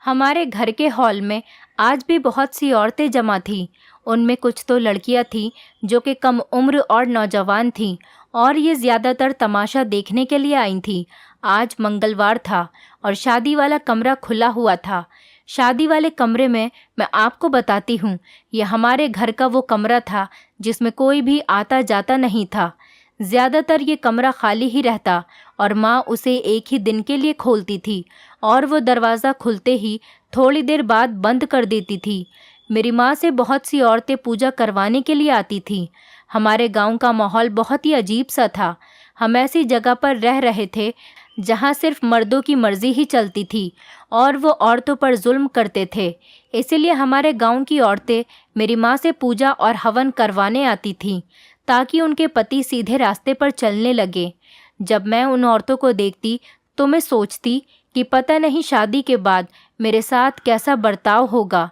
हमारे घर के हॉल में आज भी बहुत सी औरतें जमा थीं। उनमें कुछ तो लड़कियां थीं जो कि कम उम्र और नौजवान थीं, और ये ज़्यादातर तमाशा देखने के लिए आई थीं। आज मंगलवार था और शादी वाला कमरा खुला हुआ था। शादी वाले कमरे में मैं आपको बताती हूँ, ये हमारे घर का वो कमरा था जिसमें कोई भी आता जाता नहीं था। ज़्यादातर ये कमरा खाली ही रहता और माँ उसे एक ही दिन के लिए खोलती थी और वो दरवाज़ा खुलते ही थोड़ी देर बाद बंद कर देती थी। मेरी माँ से बहुत सी औरतें पूजा करवाने के लिए आती थीं। हमारे गांव का माहौल बहुत ही अजीब सा था। हम ऐसी जगह पर रह रहे थे जहाँ सिर्फ मर्दों की मर्जी ही चलती थी और वो औरतों पर जुल्म करते थे। इसीलिए हमारे गांव की औरतें मेरी माँ से पूजा और हवन करवाने आती थीं ताकि उनके पति सीधे रास्ते पर चलने लगे। जब मैं उन औरतों को देखती तो मैं सोचती कि पता नहीं शादी के बाद मेरे साथ कैसा बर्ताव होगा।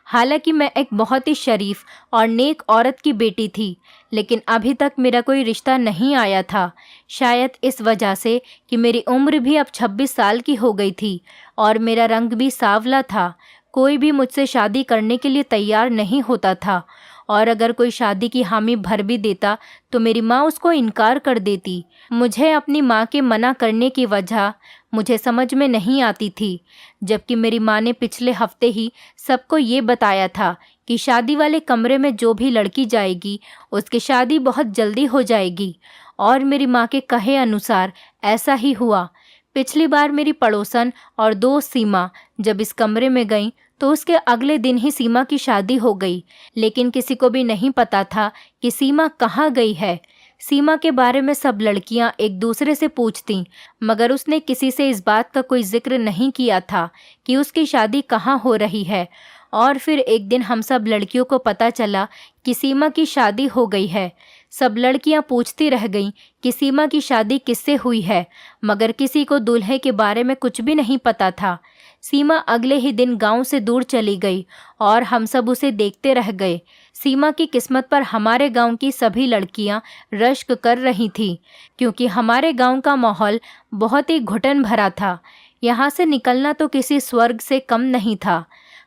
हालांकि मैं एक बहुत ही शरीफ और नेक औरत की बेटी थी, लेकिन अभी तक मेरा कोई रिश्ता नहीं आया था। शायद इस वजह से कि मेरी उम्र भी अब 26 साल की हो गई थी और मेरा रंग भी सांवला था। कोई भी मुझसे शादी करने के लिए तैयार नहीं होता था, और अगर कोई शादी की हामी भर भी देता तो मेरी माँ उसको इनकार कर देती। मुझे अपनी माँ के मना करने की वजह मुझे समझ में नहीं आती थी, जबकि मेरी माँ ने पिछले हफ्ते ही सबको ये बताया था कि शादी वाले कमरे में जो भी लड़की जाएगी उसकी शादी बहुत जल्दी हो जाएगी, और मेरी माँ के कहे अनुसार ऐसा ही हुआ। पिछली बार मेरी पड़ोसन और दोस्त सीमा जब इस कमरे में गई तो उसके अगले दिन ही सीमा की शादी हो गई, लेकिन किसी को भी नहीं पता था कि सीमा कहाँ गई है। सीमा के बारे में सब लड़कियां एक दूसरे से पूछतीं, मगर उसने किसी से इस बात का कोई जिक्र नहीं किया था कि उसकी शादी कहाँ हो रही है। और फिर एक दिन हम सब लड़कियों को पता चला कि सीमा की शादी हो गई है। सब लड़कियां पूछती रह गईं कि सीमा की शादी किससे हुई है, मगर किसी को दूल्हे के बारे में कुछ भी नहीं पता था। सीमा अगले ही दिन गांव से दूर चली गई और हम सब उसे देखते रह गए। सीमा की किस्मत पर हमारे गांव की सभी लड़कियां रश्क कर रही थीं, क्योंकि हमारे गांव का माहौल बहुत ही घुटन भरा था। यहाँ से निकलना तो किसी स्वर्ग से कम नहीं था।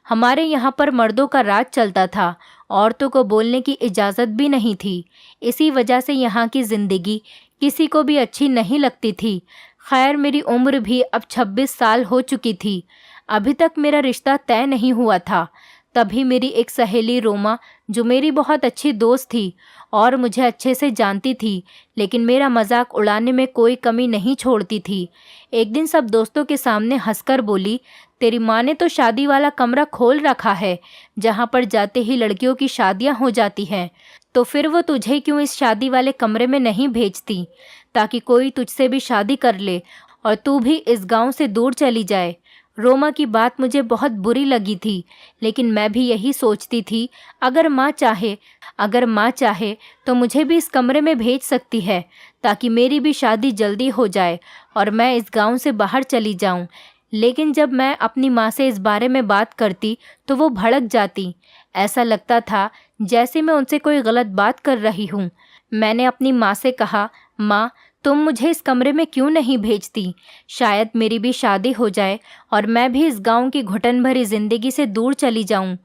हमारे यहाँ पर मर्दों का राज चलता था, औरतों को बोलने की इजाज़त भी नहीं थी। इसी वजह से यहाँ की ज़िंदगी किसी को भी अच्छी नहीं लगती थी। खैर, मेरी उम्र भी अब 26 साल हो चुकी थी। अभी तक मेरा रिश्ता तय नहीं हुआ था। तभी मेरी एक सहेली रोमा, जो मेरी बहुत अच्छी दोस्त थी और मुझे अच्छे से जानती थी, लेकिन मेरा मजाक उड़ाने में कोई कमी नहीं छोड़ती थी, एक दिन सब दोस्तों के सामने हंसकर बोली, तेरी माँ ने तो शादी वाला कमरा खोल रखा है जहाँ पर जाते ही लड़कियों की शादियाँ हो जाती हैं, तो फिर वो तुझे क्यों इस शादी वाले कमरे में नहीं भेजती ताकि कोई तुझसे भी शादी कर ले और तू भी इस गांव से दूर चली जाए। रोमा की बात मुझे बहुत बुरी लगी थी, लेकिन मैं भी यही सोचती थी, अगर माँ चाहे तो मुझे भी इस कमरे में भेज सकती है ताकि मेरी भी शादी जल्दी हो जाए और मैं इस गांव से बाहर चली जाऊं। लेकिन जब मैं अपनी माँ से इस बारे में बात करती तो वो भड़क जाती। ऐसा लगता था जैसे मैं उनसे कोई गलत बात कर रही हूँ। मैंने अपनी माँ से कहा, माँ, तुम मुझे इस कमरे में क्यों नहीं भेजती? शायद मेरी भी शादी हो जाए और मैं भी इस गांव की घुटन भरी जिंदगी से दूर चली जाऊं।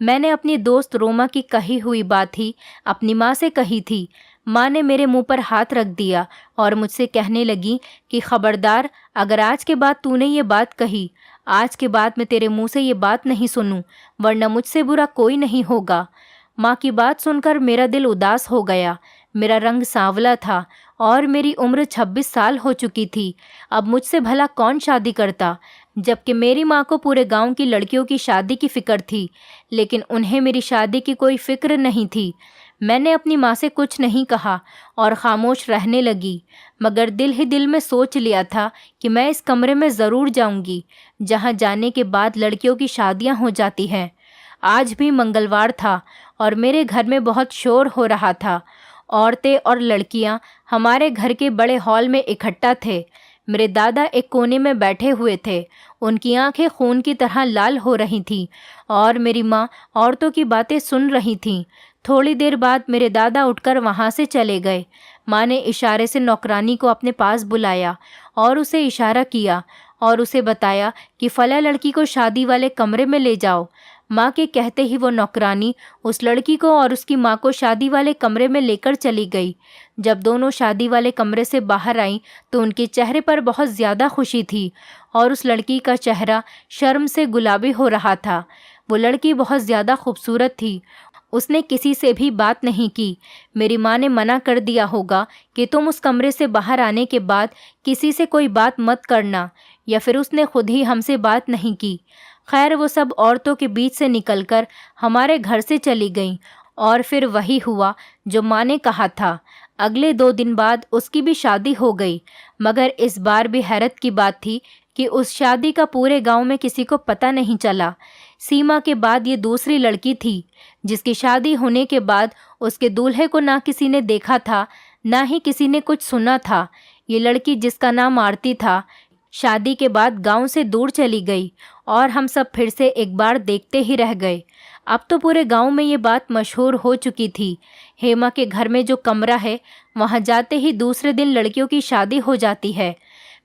मैंने अपनी दोस्त रोमा की कही हुई बात ही अपनी माँ से कही थी। माँ ने मेरे मुंह पर हाथ रख दिया और मुझसे कहने लगी कि खबरदार, अगर आज के बाद तूने ये बात कही, आज के बाद मैं तेरे मुंह से ये बात नहीं सुनूं, वरना मुझसे बुरा कोई नहीं होगा। माँ की बात सुनकर मेरा दिल उदास हो गया। मेरा रंग सांवला था और मेरी उम्र 26 साल हो चुकी थी। अब मुझसे भला कौन शादी करता, जबकि मेरी माँ को पूरे गांव की लड़कियों की शादी की फिक्र थी, लेकिन उन्हें मेरी शादी की कोई फिक्र नहीं थी। मैंने अपनी माँ से कुछ नहीं कहा और खामोश रहने लगी, मगर दिल ही दिल में सोच लिया था कि मैं इस कमरे में ज़रूर जाऊंगी जहाँ जाने के बाद लड़कियों की शादियाँ हो जाती हैं। आज भी मंगलवार था और मेरे घर में बहुत शोर हो रहा था। औरतें और लड़कियां हमारे घर के बड़े हॉल में इकट्ठा थे। मेरे दादा एक कोने में बैठे हुए थे। उनकी आंखें खून की तरह लाल हो रही थीं और मेरी माँ औरतों की बातें सुन रही थीं। थोड़ी देर बाद मेरे दादा उठकर वहाँ से चले गए। माँ ने इशारे से नौकरानी को अपने पास बुलाया और उसे इशारा किया और उसे बताया कि फला लड़की को शादी वाले कमरे में ले जाओ। माँ के कहते ही वो नौकरानी उस लड़की को और उसकी माँ को शादी वाले कमरे में लेकर चली गई। जब दोनों शादी वाले कमरे से बाहर आईं तो उनके चेहरे पर बहुत ज़्यादा खुशी थी और उस लड़की का चेहरा शर्म से गुलाबी हो रहा था। वो लड़की बहुत ज़्यादा खूबसूरत थी। उसने किसी से भी बात नहीं की। मेरी माँ ने मना कर दिया होगा कि तुम उस कमरे से बाहर आने के बाद किसी से कोई बात मत करना, या फिर उसने खुद ही हमसे बात नहीं की। खैर वो सब औरतों के बीच से निकलकर हमारे घर से चली गईं और फिर वही हुआ जो माँ ने कहा था। अगले 2 दिन बाद उसकी भी शादी हो गई, मगर इस बार भी हैरत की बात थी कि उस शादी का पूरे गांव में किसी को पता नहीं चला। सीमा के बाद ये दूसरी लड़की थी जिसकी शादी होने के बाद उसके दूल्हे को ना किसी ने देखा था, ना ही किसी ने कुछ सुना था। ये लड़की जिसका नाम आरती था, शादी के बाद गांव से दूर चली गई और हम सब फिर से एक बार देखते ही रह गए। अब तो पूरे गांव में ये बात मशहूर हो चुकी थी। हेमा के घर में जो कमरा है, वहां जाते ही दूसरे दिन लड़कियों की शादी हो जाती है।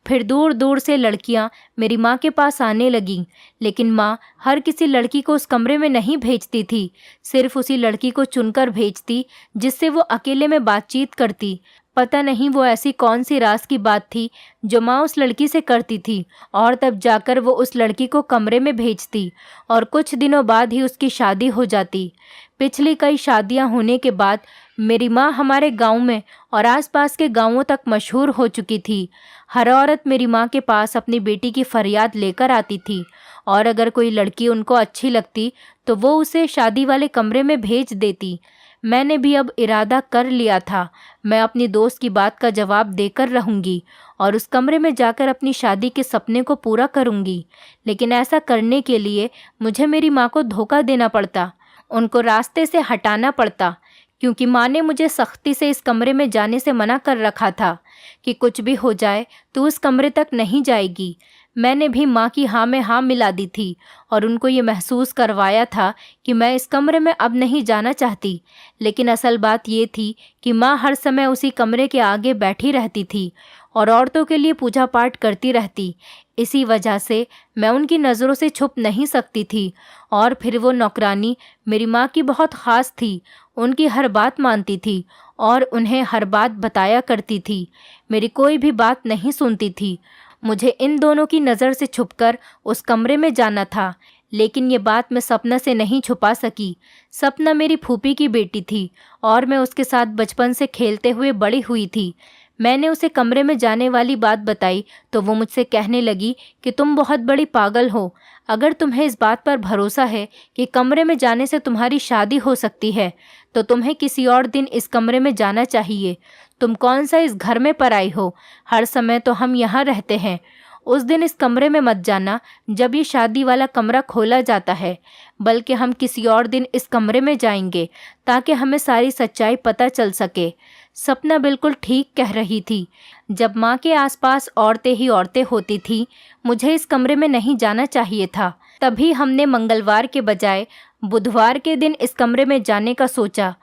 फिर दूर दूर से लड़कियां मेरी माँ के पास आने लगीं, लेकिन माँ हर किसी लड़की को उस कमरे में नहीं भेजती थी। सिर्फ उसी लड़की को चुनकर भेजती जिससे वो अकेले में बातचीत करती। पता नहीं वो ऐसी कौन सी राज की बात थी जो माँ उस लड़की से करती थी, और तब जाकर वो उस लड़की को कमरे में भेजती और कुछ दिनों बाद ही उसकी शादी हो जाती। पिछली कई शादियाँ होने के बाद मेरी माँ हमारे गांव में और आसपास के गांवों तक मशहूर हो चुकी थी। हर औरत मेरी माँ के पास अपनी बेटी की फरियाद लेकर आती थी, और अगर कोई लड़की उनको अच्छी लगती तो वो उसे शादी वाले कमरे में भेज देती। मैंने भी अब इरादा कर लिया था, मैं अपनी दोस्त की बात का जवाब देकर रहूंगी और उस कमरे में जाकर अपनी शादी के सपने को पूरा करूंगी। लेकिन ऐसा करने के लिए मुझे मेरी माँ को धोखा देना पड़ता, उनको रास्ते से हटाना पड़ता, क्योंकि माँ ने मुझे सख्ती से इस कमरे में जाने से मना कर रखा था कि कुछ भी हो जाए तो उस कमरे तक नहीं जाएगी। मैंने भी माँ की हाँ में हाँ मिला दी थी और उनको ये महसूस करवाया था कि मैं इस कमरे में अब नहीं जाना चाहती। लेकिन असल बात ये थी कि माँ हर समय उसी कमरे के आगे बैठी रहती थी और औरतों के लिए पूजा पाठ करती रहती। इसी वजह से मैं उनकी नज़रों से छुप नहीं सकती थी। और फिर वो नौकरानी मेरी माँ की बहुत ख़ास थी, उनकी हर बात मानती थी और उन्हें हर बात बताया करती थी। मेरी कोई भी बात नहीं सुनती थी। मुझे इन दोनों की नज़र से छुपकर उस कमरे में जाना था, लेकिन ये बात मैं सपना से नहीं छुपा सकी। सपना मेरी फूफी की बेटी थी और मैं उसके साथ बचपन से खेलते हुए बड़ी हुई थी। मैंने उसे कमरे में जाने वाली बात बताई तो वो मुझसे कहने लगी कि तुम बहुत बड़ी पागल हो। अगर तुम्हें इस बात पर भरोसा है कि कमरे में जाने से तुम्हारी शादी हो सकती है तो तुम्हें किसी और दिन इस कमरे में जाना चाहिए। तुम कौन सा इस घर में पराई हो, हर समय तो हम यहाँ रहते हैं। उस दिन इस कमरे में मत जाना जब ये शादी वाला कमरा खोला जाता है, बल्कि हम किसी और दिन इस कमरे में जाएंगे ताकि हमें सारी सच्चाई पता चल सके। सपना बिल्कुल ठीक कह रही थी। जब माँ के आसपास औरतें ही औरतें होती थीं, मुझे इस कमरे में नहीं जाना चाहिए था। तभी हमने मंगलवार के बजाय बुधवार के दिन इस कमरे में जाने का सोचा।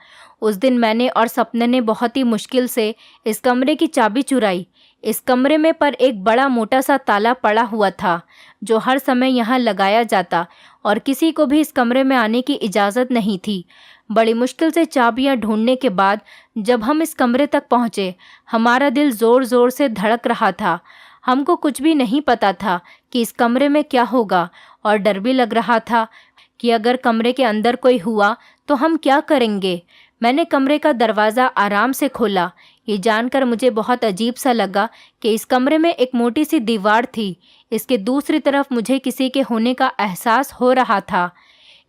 उस दिन मैंने और सपने ने बहुत ही मुश्किल से इस कमरे की चाबी चुराई। इस कमरे में पर एक बड़ा मोटा सा ताला पड़ा हुआ था जो हर समय यहाँ लगाया जाता और किसी को भी इस कमरे में आने की इजाज़त नहीं थी। बड़ी मुश्किल से चाबियाँ ढूंढने के बाद जब हम इस कमरे तक पहुँचे, हमारा दिल ज़ोर ज़ोर से धड़क रहा था। हमको कुछ भी नहीं पता था कि इस कमरे में क्या होगा, और डर भी लग रहा था कि अगर कमरे के अंदर कोई हुआ तो हम क्या करेंगे। मैंने कमरे का दरवाज़ा आराम से खोला। ये जानकर मुझे बहुत अजीब सा लगा कि इस कमरे में एक मोटी सी दीवार थी। इसके दूसरी तरफ मुझे किसी के होने का एहसास हो रहा था।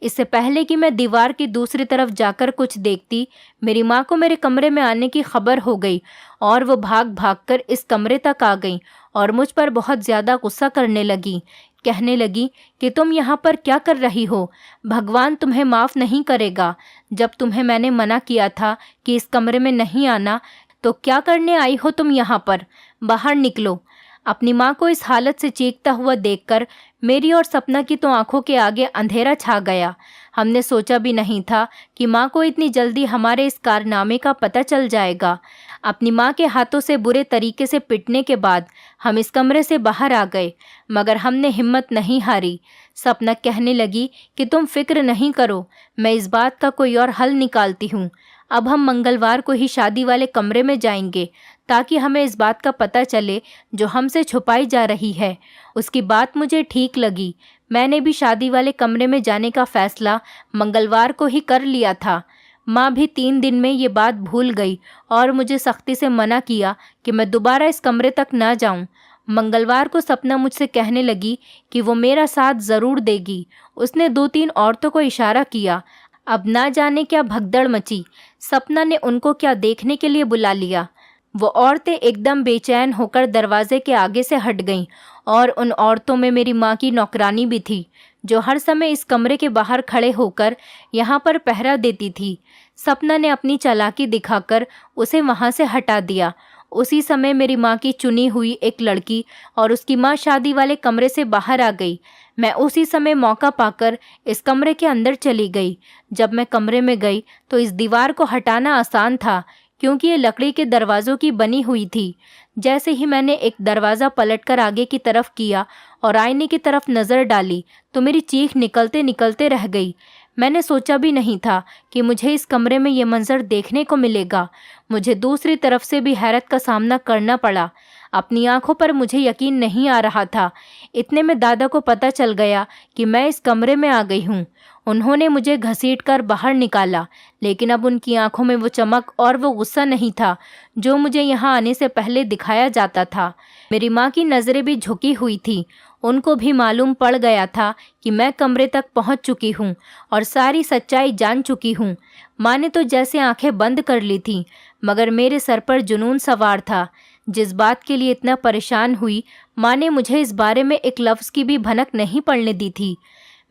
इससे पहले कि मैं दीवार की दूसरी तरफ जाकर कुछ देखती, मेरी माँ को मेरे कमरे में आने की खबर हो गई और वो भाग भाग कर इस कमरे तक आ गई और मुझ पर बहुत ज़्यादा गुस्सा करने लगी। कहने लगी कि तुम यहाँ पर क्या कर रही हो, भगवान तुम्हें माफ़ नहीं करेगा। जब तुम्हें मैंने मना किया था कि इस कमरे में नहीं आना, तो क्या करने आई हो तुम यहाँ पर, बाहर निकलो। अपनी माँ को इस हालत से चीखता हुआ देखकर मेरी और सपना की तो आंखों के आगे अंधेरा छा गया। हमने सोचा भी नहीं था कि माँ को इतनी जल्दी हमारे इस कारनामे का पता चल जाएगा। अपनी माँ के हाथों से बुरे तरीके से पिटने के बाद हम इस कमरे से बाहर आ गए, मगर हमने हिम्मत नहीं हारी। सपना कहने लगी कि तुम फिक्र नहीं करो, मैं इस बात का कोई और हल निकालती हूँ। अब हम मंगलवार को ही शादी वाले कमरे में जाएंगे ताकि हमें इस बात का पता चले जो हमसे छुपाई जा रही है। उसकी बात मुझे ठीक लगी। मैंने भी शादी वाले कमरे में जाने का फैसला मंगलवार को ही कर लिया था। माँ भी 3 दिन में ये बात भूल गई और मुझे सख्ती से मना किया कि मैं दोबारा इस कमरे तक ना जाऊं। मंगलवार को सपना मुझसे कहने लगी कि वो मेरा साथ ज़रूर देगी। उसने 2-3 औरतों को इशारा किया। अब ना जाने क्या भगदड़ मची। सपना ने उनको क्या देखने के लिए बुला लिया। वो औरतें एकदम बेचैन होकर दरवाजे के आगे से हट गईं और उन औरतों में मेरी माँ की नौकरानी भी थी, जो हर समय इस कमरे के बाहर खड़े होकर यहाँ पर पहरा देती थी। सपना ने अपनी चालाकी दिखाकर उसे वहाँ से हटा दिया। उसी समय मेरी माँ की चुनी हुई एक लड़की और उसकी माँ शादी वाले कमरे से बाहर आ गई। मैं उसी समय मौका पाकर इस कमरे के अंदर चली गई। जब मैं कमरे में गई तो इस दीवार को हटाना आसान था, क्योंकि ये लकड़ी के दरवाज़ों की बनी हुई थी। जैसे ही मैंने एक दरवाज़ा पलटकर आगे की तरफ किया और आईने की तरफ नज़र डाली तो मेरी चीख निकलते निकलते रह गई। मैंने सोचा भी नहीं था कि मुझे इस कमरे में ये मंजर देखने को मिलेगा। मुझे दूसरी तरफ से भी हैरत का सामना करना पड़ा। अपनी आंखों पर मुझे यकीन नहीं आ रहा था। इतने में दादा को पता चल गया कि मैं इस कमरे में आ गई हूँ। उन्होंने मुझे घसीटकर बाहर निकाला, लेकिन अब उनकी आंखों में वो चमक और वो गुस्सा नहीं था जो मुझे यहाँ आने से पहले दिखाया जाता था। मेरी माँ की नज़रें भी झुकी हुई थी। उनको भी मालूम पड़ गया था कि मैं कमरे तक पहुँच चुकी हूँ और सारी सच्चाई जान चुकी हूँ। माँ ने तो जैसे आंखें बंद कर ली थीं, मगर मेरे सर पर जुनून सवार था। जिस बात के लिए इतना परेशान हुई, माँ ने मुझे इस बारे में एक लफ्ज़ की भी भनक नहीं पड़ने दी थी।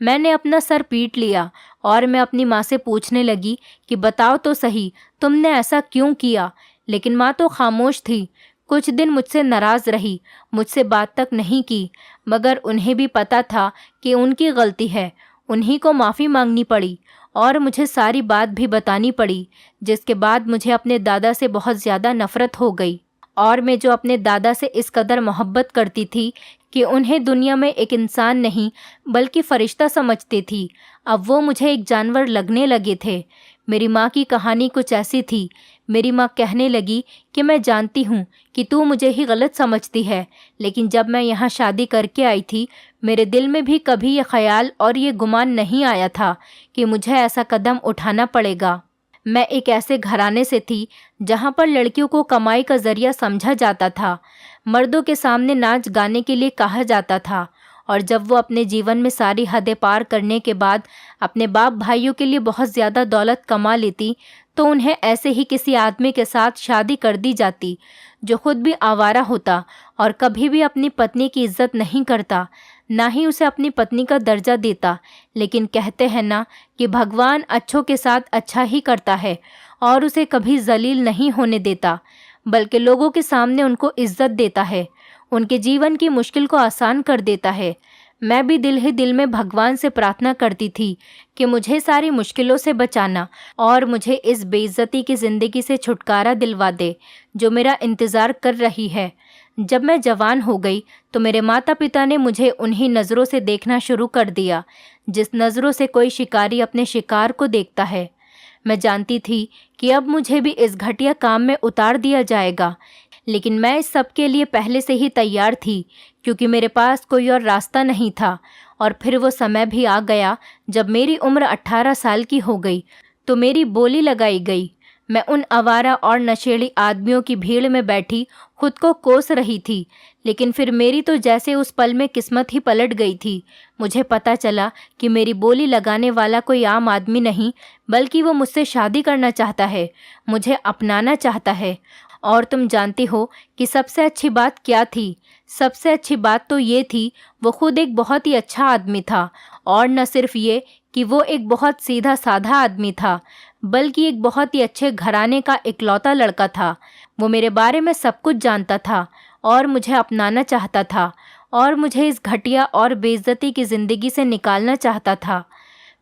मैंने अपना सर पीट लिया और मैं अपनी माँ से पूछने लगी कि बताओ तो सही, तुमने ऐसा क्यों किया। लेकिन माँ तो खामोश थी। कुछ दिन मुझसे नाराज़ रही, मुझसे बात तक नहीं की, मगर उन्हें भी पता था कि उनकी गलती है। उन्हीं को माफ़ी मांगनी पड़ी और मुझे सारी बात भी बतानी पड़ी, जिसके बाद मुझे अपने दादा से बहुत ज़्यादा नफ़रत हो गई। और मैं जो अपने दादा से इस कदर मोहब्बत करती थी कि उन्हें दुनिया में एक इंसान नहीं बल्कि फ़रिश्ता समझती थी, अब वो मुझे एक जानवर लगने लगे थे। मेरी माँ की कहानी कुछ ऐसी थी। मेरी माँ कहने लगी कि मैं जानती हूँ कि तू मुझे ही गलत समझती है, लेकिन जब मैं यहाँ शादी करके आई थी, मेरे दिल में भी कभी ये ख्याल और ये गुमान नहीं आया था कि मुझे ऐसा कदम उठाना पड़ेगा। मैं एक ऐसे घराने से थी जहाँ पर लड़कियों को कमाई का ज़रिया समझा जाता था, मर्दों के सामने नाच गाने के लिए कहा जाता था, और जब वो अपने जीवन में सारी हदें पार करने के बाद अपने बाप भाइयों के लिए बहुत ज़्यादा दौलत कमा लेती तो उन्हें ऐसे ही किसी आदमी के साथ शादी कर दी जाती जो खुद भी आवारा होता और कभी भी अपनी पत्नी की इज्जत नहीं करता, ना ही उसे अपनी पत्नी का दर्जा देता। लेकिन कहते हैं ना कि भगवान अच्छों के साथ अच्छा ही करता है और उसे कभी जलील नहीं होने देता, बल्कि लोगों के सामने उनको इज्जत देता है, उनके जीवन की मुश्किल को आसान कर देता है। मैं भी दिल ही दिल में भगवान से प्रार्थना करती थी कि मुझे सारी मुश्किलों से बचाना और मुझे इस बेइज्जती की ज़िंदगी से छुटकारा दिलवा दे जो मेरा इंतज़ार कर रही है। जब मैं जवान हो गई तो मेरे माता पिता ने मुझे उन्हीं नज़रों से देखना शुरू कर दिया जिस नज़रों से कोई शिकारी अपने शिकार को देखता है। मैं जानती थी कि अब मुझे भी इस घटिया काम में उतार दिया जाएगा, लेकिन मैं इस सब के लिए पहले से ही तैयार थी, क्योंकि मेरे पास कोई और रास्ता नहीं था। और फिर वो समय भी आ गया जब मेरी उम्र 18 साल की हो गई तो मेरी बोली लगाई गई। मैं उन आवारा और नशेड़ी आदमियों की भीड़ में बैठी खुद को कोस रही थी, लेकिन फिर मेरी तो जैसे उस पल में किस्मत ही पलट गई थी। मुझे पता चला कि मेरी बोली लगाने वाला कोई आम आदमी नहीं, बल्कि वो मुझसे शादी करना चाहता है, मुझे अपनाना चाहता है। और तुम जानती हो कि सबसे अच्छी बात क्या थी? सबसे अच्छी बात तो ये थी, वो खुद एक बहुत ही अच्छा आदमी था, और न सिर्फ ये कि वो एक बहुत सीधा साधा आदमी था, बल्कि एक बहुत ही अच्छे घराने का इकलौता लड़का था। वो मेरे बारे में सब कुछ जानता था और मुझे अपनाना चाहता था और मुझे इस घटिया और बेइज्जती की ज़िंदगी से निकालना चाहता था।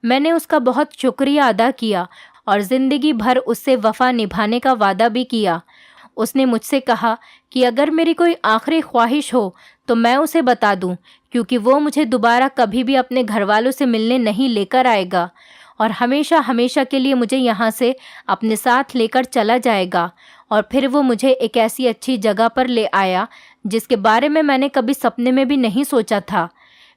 मैंने उसका बहुत शुक्रिया अदा किया और ज़िंदगी भर उससे वफ़ा निभाने का वादा भी किया। उसने मुझसे कहा कि अगर मेरी कोई आखिरी ख्वाहिश हो तो मैं उसे बता दूं, क्योंकि वो मुझे दोबारा कभी भी अपने घर वालों से मिलने नहीं लेकर आएगा और हमेशा हमेशा के लिए मुझे यहाँ से अपने साथ लेकर चला जाएगा। और फिर वो मुझे एक ऐसी अच्छी जगह पर ले आया जिसके बारे में मैंने कभी सपने में भी नहीं सोचा था।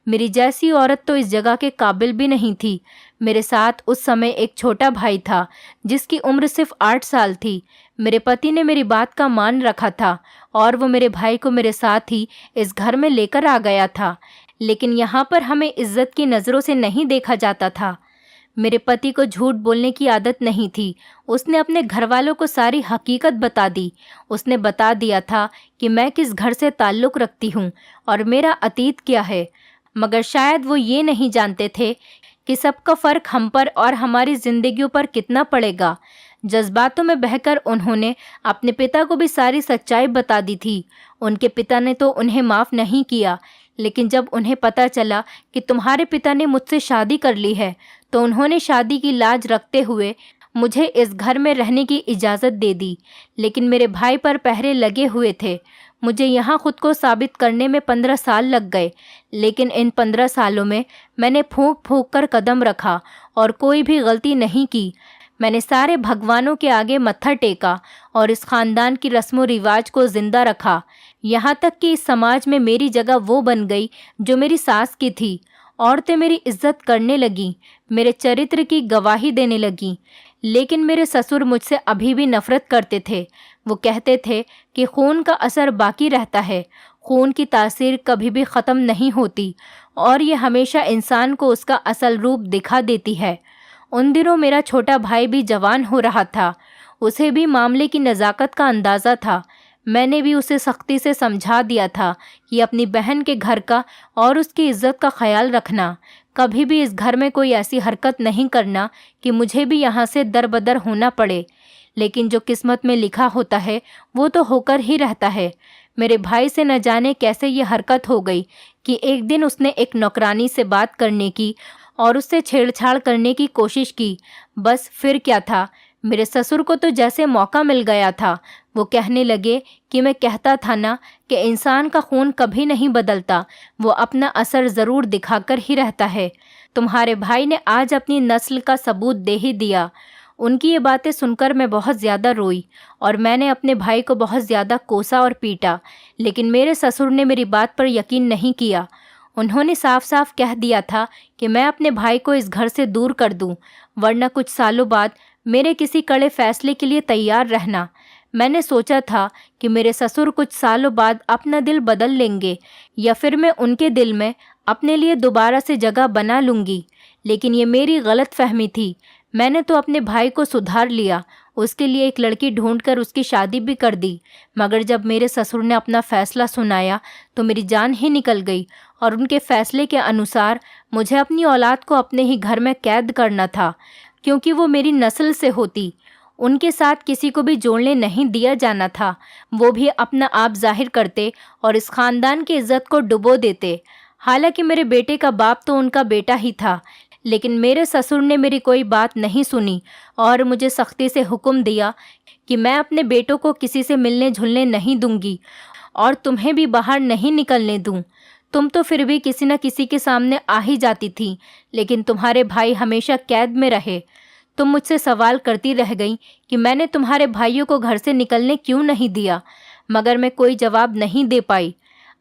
मेरी जैसी औरत तो इस जगह के काबिल भी नहीं थी। मेरे साथ उस समय एक छोटा भाई था जिसकी उम्र सिर्फ 8 साल थी। मेरे पति ने मेरी बात का मान रखा था और वो मेरे भाई को मेरे साथ ही इस घर में लेकर आ गया था। लेकिन यहाँ पर हमें इज्जत की नज़रों से नहीं देखा जाता था। मेरे पति को झूठ बोलने की आदत नहीं थी। उसने अपने घर वालों को सारी हकीकत बता दी। उसने बता दिया था कि मैं किस घर से ताल्लुक़ रखती हूँ और मेरा अतीत क्या है। मगर शायद वो ये नहीं जानते थे कि सबका फ़र्क हम पर और हमारी ज़िंदगियों पर कितना पड़ेगा। जज्बातों में बहकर उन्होंने अपने पिता को भी सारी सच्चाई बता दी थी। उनके पिता ने तो उन्हें माफ़ नहीं किया, लेकिन जब उन्हें पता चला कि तुम्हारे पिता ने मुझसे शादी कर ली है तो उन्होंने शादी की लाज रखते हुए मुझे इस घर में रहने की इजाज़त दे दी। लेकिन मेरे भाई पर पहरे लगे हुए थे। मुझे यहाँ खुद को साबित करने में 15 साल लग गए, लेकिन इन 15 सालों में मैंने फूंक फूंक कर कदम रखा और कोई भी गलती नहीं की। मैंने सारे भगवानों के आगे मत्था टेका और इस ख़ानदान की रस्म व रिवाज को ज़िंदा रखा, यहाँ तक कि इस समाज में मेरी जगह वो बन गई जो मेरी सास की थी। औरतें मेरी इज्जत करने लगीं, मेरे चरित्र की गवाही देने लगीं। लेकिन मेरे ससुर मुझसे अभी भी नफ़रत करते थे। वो कहते थे कि खून का असर बाकी रहता है, खून की तासीर कभी भी ख़त्म नहीं होती और ये हमेशा इंसान को उसका असल रूप दिखा देती है। उन दिनों मेरा छोटा भाई भी जवान हो रहा था। उसे भी मामले की नज़ाकत का अंदाज़ा था। मैंने भी उसे सख्ती से समझा दिया था कि अपनी बहन के घर का और उसकी इज्जत का ख्याल रखना। कभी भी इस घर में कोई ऐसी हरकत नहीं करना कि मुझे भी यहाँ से दरबदर होना पड़े। लेकिन जो किस्मत में लिखा होता है वो तो होकर ही रहता है। मेरे भाई से न जाने कैसे ये हरकत हो गई कि एक दिन उसने एक नौकरानी से बात करने की और उससे छेड़छाड़ करने की कोशिश की। बस फिर क्या था, मेरे ससुर को तो जैसे मौका मिल गया था। वो कहने लगे कि मैं कहता था ना कि इंसान का खून कभी नहीं बदलता, वो अपना असर ज़रूर दिखाकर ही रहता है। तुम्हारे भाई ने आज अपनी नस्ल का सबूत दे ही दिया। उनकी ये बातें सुनकर मैं बहुत ज़्यादा रोई और मैंने अपने भाई को बहुत ज़्यादा कोसा और पीटा, लेकिन मेरे ससुर ने मेरी बात पर यकीन नहीं किया। उन्होंने साफ साफ कह दिया था कि मैं अपने भाई को इस घर से दूर कर दूं, वरना कुछ सालों बाद मेरे किसी कड़े फैसले के लिए तैयार रहना। मैंने सोचा था कि मेरे ससुर कुछ सालों बाद अपना दिल बदल लेंगे या फिर मैं उनके दिल में अपने लिए दोबारा से जगह बना लूँगी, लेकिन ये मेरी गलत फहमी थी। मैंने तो अपने भाई को सुधार लिया, उसके लिए एक लड़की ढूंढकर उसकी शादी भी कर दी। मगर जब मेरे ससुर ने अपना फ़ैसला सुनाया तो मेरी जान ही निकल गई और उनके फ़ैसले के अनुसार मुझे अपनी औलाद को अपने ही घर में कैद करना था, क्योंकि वो मेरी नस्ल से होती। उनके साथ किसी को भी जोड़ने नहीं दिया जाना था। वो भी अपना आप जाहिर करते और इस ख़ानदान की इज़्ज़त को डुबो देते। हालांकि मेरे बेटे का बाप तो उनका बेटा ही था, लेकिन मेरे ससुर ने मेरी कोई बात नहीं सुनी और मुझे सख्ती से हुक्म दिया कि मैं अपने बेटों को किसी से मिलने जुलने नहीं दूंगी और तुम्हें भी बाहर नहीं निकलने दूं। तुम तो फिर भी किसी न किसी के सामने आ ही जाती थी, लेकिन तुम्हारे भाई हमेशा कैद में रहे। तुम मुझसे सवाल करती रह गई कि मैंने तुम्हारे भाइयों को घर से निकलने क्यों नहीं दिया, मगर मैं कोई जवाब नहीं दे पाई।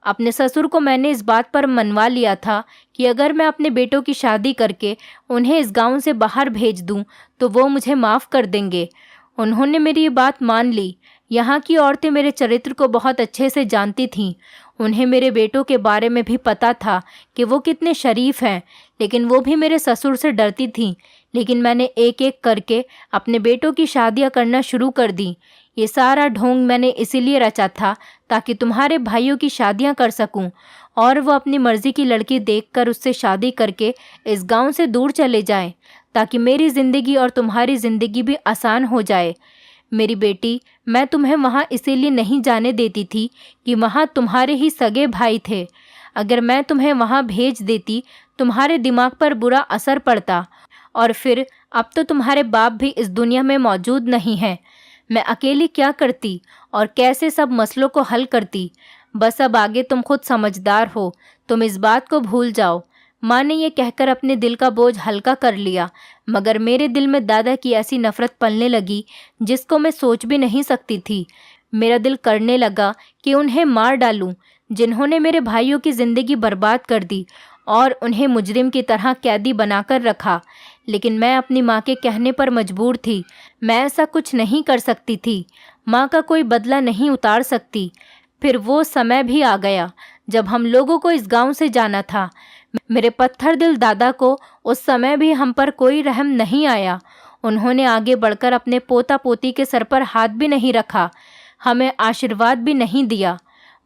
अपने ससुर को मैंने इस बात पर मनवा लिया था कि अगर मैं अपने बेटों की शादी करके उन्हें इस गांव से बाहर भेज दूं तो वो मुझे माफ़ कर देंगे। उन्होंने मेरी ये बात मान ली। यहाँ की औरतें मेरे चरित्र को बहुत अच्छे से जानती थीं। उन्हें मेरे बेटों के बारे में भी पता था कि वो कितने शरीफ हैं, लेकिन वो भी मेरे ससुर से डरती थीं। लेकिन मैंने एक एक करके अपने बेटों की शादियाँ करना शुरू कर दी। ये सारा ढोंग मैंने इसीलिए रचा था ताकि तुम्हारे भाइयों की शादियां कर सकूं और वो अपनी मर्जी की लड़की देखकर उससे शादी करके इस गांव से दूर चले जाएं, ताकि मेरी ज़िंदगी और तुम्हारी ज़िंदगी भी आसान हो जाए। मेरी बेटी, मैं तुम्हें वहाँ इसीलिए नहीं जाने देती थी कि वहाँ तुम्हारे ही सगे भाई थे। अगर मैं तुम्हें वहाँ भेज देती तुम्हारे दिमाग पर बुरा असर पड़ता और फिर अब तो तुम्हारे बाप भी इस दुनिया में मौजूद नहीं हैं। मैं अकेली क्या करती और कैसे सब मसलों को हल करती। बस अब आगे तुम खुद समझदार हो, तुम इस बात को भूल जाओ। माँ ने यह कहकर अपने दिल का बोझ हल्का कर लिया, मगर मेरे दिल में दादा की ऐसी नफरत पलने लगी जिसको मैं सोच भी नहीं सकती थी। मेरा दिल करने लगा कि उन्हें मार डालूं, जिन्होंने मेरे भाइयों की ज़िंदगी बर्बाद कर दी और उन्हें मुजरिम की तरह कैदी बनाकर रखा। लेकिन मैं अपनी माँ के कहने पर मजबूर थी। मैं ऐसा कुछ नहीं कर सकती थी। माँ का कोई बदला नहीं उतार सकती। फिर वो समय भी आ गया जब हम लोगों को इस गांव से जाना था। मेरे पत्थर दिल दादा को उस समय भी हम पर कोई रहम नहीं आया। उन्होंने आगे बढ़कर अपने पोता पोती के सर पर हाथ भी नहीं रखा, हमें आशीर्वाद भी नहीं दिया।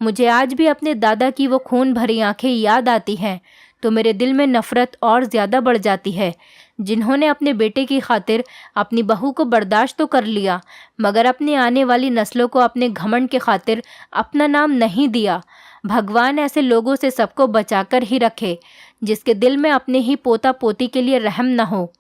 मुझे आज भी अपने दादा की वो खून भरी आंखें याद आती हैं तो मेरे दिल में नफ़रत और ज़्यादा बढ़ जाती है। जिन्होंने अपने बेटे की खातिर अपनी बहू को बर्दाश्त तो कर लिया, मगर अपनी आने वाली नस्लों को अपने घमंड के खातिर अपना नाम नहीं दिया। भगवान ऐसे लोगों से सबको बचाकर ही रखे जिसके दिल में अपने ही पोता पोती के लिए रहम न हो।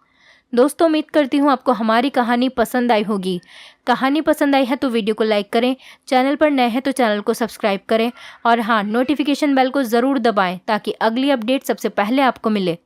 दोस्तों, उम्मीद करती हूँ आपको हमारी कहानी पसंद आई होगी। कहानी पसंद आई है तो वीडियो को लाइक करें, चैनल पर नए हैं तो चैनल को सब्सक्राइब करें और हाँ, नोटिफिकेशन बेल को ज़रूर दबाएं ताकि अगली अपडेट सबसे पहले आपको मिले।